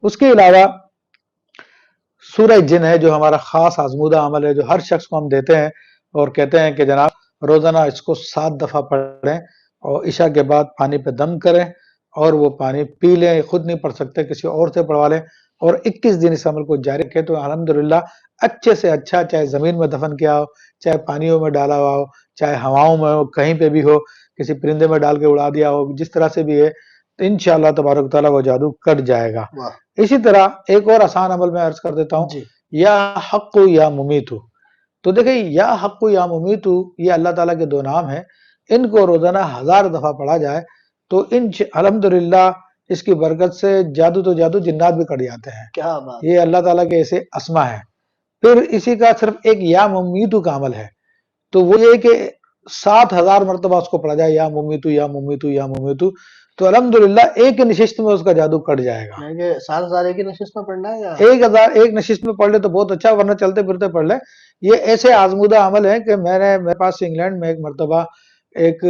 اس کے علاوہ سورہ جن ہے جو ہمارا خاص آزمودہ عمل ہے، جو ہر شخص کو ہم دیتے ہیں اور کہتے ہیں کہ جناب روزانہ اس کو 7 دفعہ پڑھیں اور عشاء کے بعد پانی پہ دم کریں اور وہ پانی پی لیں، خود نہیں پڑھ سکتے کسی اور سے پڑھوا لیں اور 21 دن اس عمل کو جاری رکھیں تو الحمدللہ اچھے سے اچھا، چاہے زمین میں دفن کیا ہو، چاہے پانیوں میں ڈالا ہوا ہو، چاہے ہواؤں میں ہو، کہیں پہ بھی ہو، کسی پرندے میں ڈال کے اڑا دیا ہو، جس طرح سے بھی ہے تو انشاءاللہ تبارک تعالیٰ وہ جادو کٹ جائے گا۔ اسی طرح ایک اور آسان عمل میں عرض کر دیتا ہوں، یا حق یا ممیتو، تو دیکھیں یا حق یا ممیتو یہ اللہ تعالیٰ کے 2 نام ہیں، ان کو روزانہ 1000 دفعہ پڑھا جائے تو الحمدللہ اس کی برکت سے جادو تو جادو، جنات بھی کٹ جاتے ہیں۔ کیا بات، یہ اللہ تعالیٰ کے ایسے اسما ہیں۔ پھر اسی کا صرف ایک یا ممیتو کا عمل ہے، تو وہ یہ کہ 7000 مرتبہ اس کو پڑھا جائے، یا ممیتو یا ممیتو یا ممیتو، تو الحمدللہ ایک نشست میں اس کا جادو کٹ جائے گا۔ یعنی کہ 7000 ایک ہی نشست میں پڑھنا ہے یا 1000 ایک نشست میں پڑھ لے تو بہت اچھا، ورنہ چلتے پھرتے پڑھ لے۔ یہ ایسے آزمودہ عمل ہے کہ میرے پاس انگلینڈ میں ایک مرتبہ ایک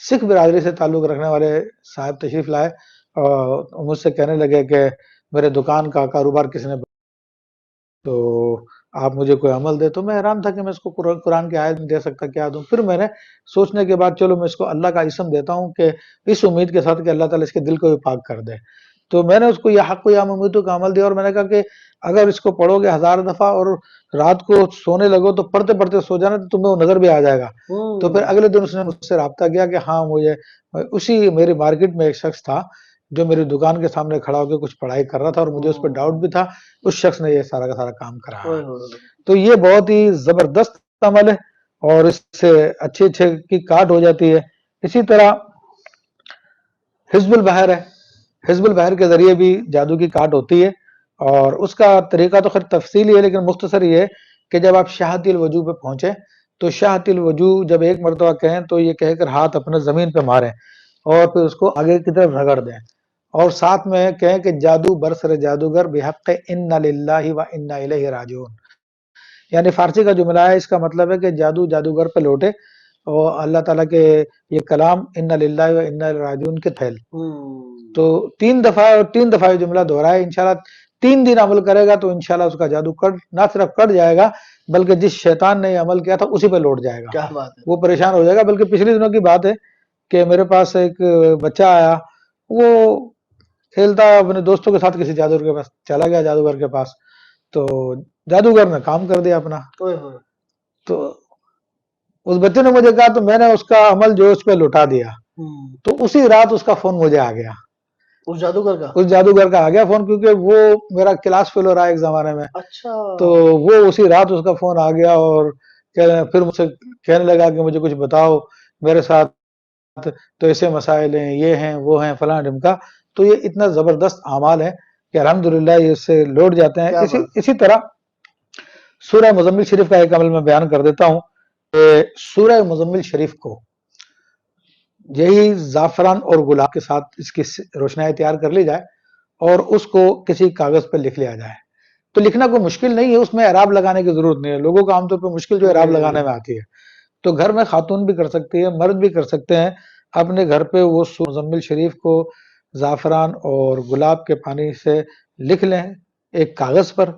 سکھ برادری سے تعلق رکھنے والے صاحب تشریف لائے اور مجھ سے کہنے لگے کہ میرے دکان کا کاروبار کس نے تو آپ مجھے کوئی عمل دے، تو میں حیران تھا کہ میں اس کو قرآن کی آیت نہیں دے سکتا، کیا دوں؟ پھر میں نے سوچنے کے بعد چلو میں اس کو اللہ کا اسم دیتا ہوں کہ اس امید کے ساتھ کہ اللہ تعالیٰ اس کے دل کو بھی پاک کر دے، تو میں نے اس کو یا حق یا ممیتو کا عمل دیا اور میں نے کہا کہ اگر اس کو پڑھو گے 1000 دفعہ اور رات کو سونے لگو تو پڑھتے پڑھتے سو جانا تو تمہیں وہ نظر بھی آ جائے گا۔ تو پھر اگلے دن اس نے مجھ سے رابطہ کیا کہ ہاں مجھے اسی میری مارکیٹ میں ایک شخص تھا جو میری دکان کے سامنے کھڑا ہو کے کچھ پڑھائی کر رہا تھا اور مجھے اس پہ ڈاؤٹ بھی تھا، اس شخص نے یہ سارا کا سارا کام کرایا۔ تو یہ بہت ہی زبردست عمل ہے اور اس سے اچھے کی کاٹ ہو جاتی ہے۔ اسی طرح حزب البحر ہے، حزب البحر کے ذریعے بھی جادو کی کاٹ ہوتی ہے اور اس کا طریقہ تو خیر تفصیلی ہے لیکن مختصر یہ ہے کہ جب آپ شاہت الوجوہ پہ پہنچے تو شاہت الوجوہ جب ایک مرتبہ کہیں تو یہ کہہ کر ہاتھ اپنے زمین پہ ماریں اور پھر اس کو آگے کی طرف رگڑ دیں اور ساتھ میں کہیں کہ جادو برسر جادوگر بحق انا للہ و انا الیہ راجعون، یعنی فارسی کا جملہ ہے، اس کا مطلب ہے کہ جادو جادوگر پہ لوٹے اور اللہ تعالیٰ کے یہ کلام انا للہ و انا الیہ راجعون کے پھیل، تو 3 دفعہ اور 3 دفعہ یہ جملہ دہرائے، انشاءاللہ 3 دن عمل کرے گا تو انشاءاللہ اس کا جادو نہ صرف کٹ جائے گا بلکہ جس شیطان نے یہ عمل کیا تھا اسی پہ لوٹ جائے گا، وہ پریشان ہو جائے گا۔ بلکہ پچھلے دنوں کی بات ہے کہ میرے پاس ایک بچہ آیا، وہ کھیلتا اپنے دوستوں کے ساتھ کسی جادوگر کے پاس چلا گیا، جادوگر کے پاس، تو جادوگر نے کام کر دیا اپنا، تو اس بچے نے مجھے کہا تو میں نے اس کا عمل جو اس پہ لوٹا دیا، تو اسی رات اس کا فون مجھے آ گیا، اس جادوگر کا آ گیا فون، کیونکہ وہ میرا کلاس فیلو رہا ایک زمانے میں، تو وہ اسی رات اس کا فون آ گیا اور پھر مجھ سے کہنے لگا کہ مجھے کچھ بتاؤ، میرے ساتھ تو ایسے مسائل ہیں، یہ ہیں وہ ہیں فلاں ڈھمکا، تو یہ اتنا زبردست اعمال ہے کہ الحمدللہ یہ اس سے لوٹ جاتے ہیں۔ اسی طرح سورہ مزمل شریف کا ایک عمل میں بیان کر دیتا ہوں کہ سورہ مزمل شریف کو یہی زعفران اور گلاب کے ساتھ اس کی روشنائی تیار کر لی جائے اور اس کو کسی کاغذ پر لکھ لیا جائے، تو لکھنا کوئی مشکل نہیں ہے، اس میں اعراب لگانے کی ضرورت نہیں ہے، لوگوں کو عام طور پہ مشکل جو اعراب لگانے میں آتی ہے، تو گھر میں خاتون بھی کر سکتی ہے، مرد بھی کر سکتے ہیں، اپنے گھر پہ وہ مزمل شریف کو زعفران اور گلاب کے پانی سے لکھ لیں ایک کاغذ پر،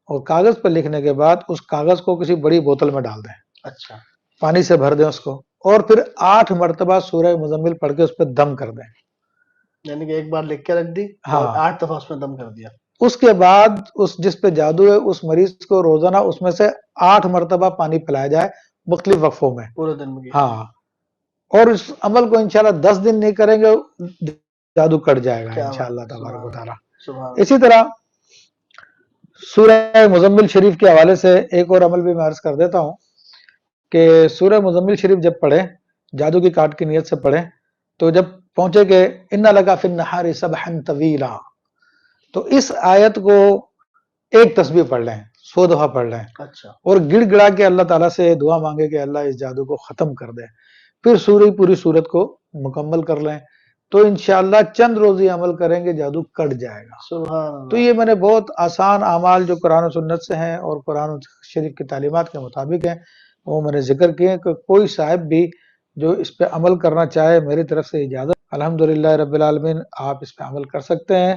اور کاغذ پر لکھنے کے بعد اس کاغذ کو کسی بڑی بوتل میں ڈال دیں، اچھا پانی سے بھر دیں اس کو، اور پھر 8 مرتبہ سورہ مزمل پڑھ کے اس پہ دم کر دیں، یعنی کہ ایک بار لکھ کے رکھ دی، ہاں 8 دفعہ اس میں دم کر دیا، اس کے بعد اس جس پہ جادو ہے اس مریض کو روزانہ اس میں سے 8 مرتبہ پانی پلایا جائے مختلف وقفوں میں پورے دن میں، ہاں، اور اس عمل کو انشاءاللہ 10 دن نہیں کریں گے جادو کٹ جائے گا انشاءاللہ تبارک و تعالی۔ اسی طرح سورہ مزمل شریف کے حوالے سے ایک اور عمل بھی میں عرض کر دیتا ہوں کہ سورہ مزمل شریف جب پڑھیں، جادو کی کاٹ کی نیت سے پڑھیں، تو جب پہنچے کہ اِنَّ لَكَ فِي النَّهَارِ سَبْحًا طَوِيلًا، تو اس آیت کو ایک تسبیح پڑھ لیں، 100 دفعہ پڑھ لیں، اور گڑ گڑا کے اللہ تعالیٰ سے دعا مانگے کہ اللہ اس جادو کو ختم کر دے، پھر پوری صورت کو مکمل کر لیں، تو انشاءاللہ چند روزی عمل کریں گے جادو کٹ جائے گا۔ تو یہ میں نے بہت آسان اعمال جو قرآن و سنت سے ہیں اور قرآن و شریف کی تعلیمات کے مطابق ہیں وہ میں نے ذکر کیے، کہ کوئی صاحب بھی جو اس پہ عمل کرنا چاہے میری طرف سے اجازت، الحمدللہ رب العالمین آپ اس پہ عمل کر سکتے ہیں،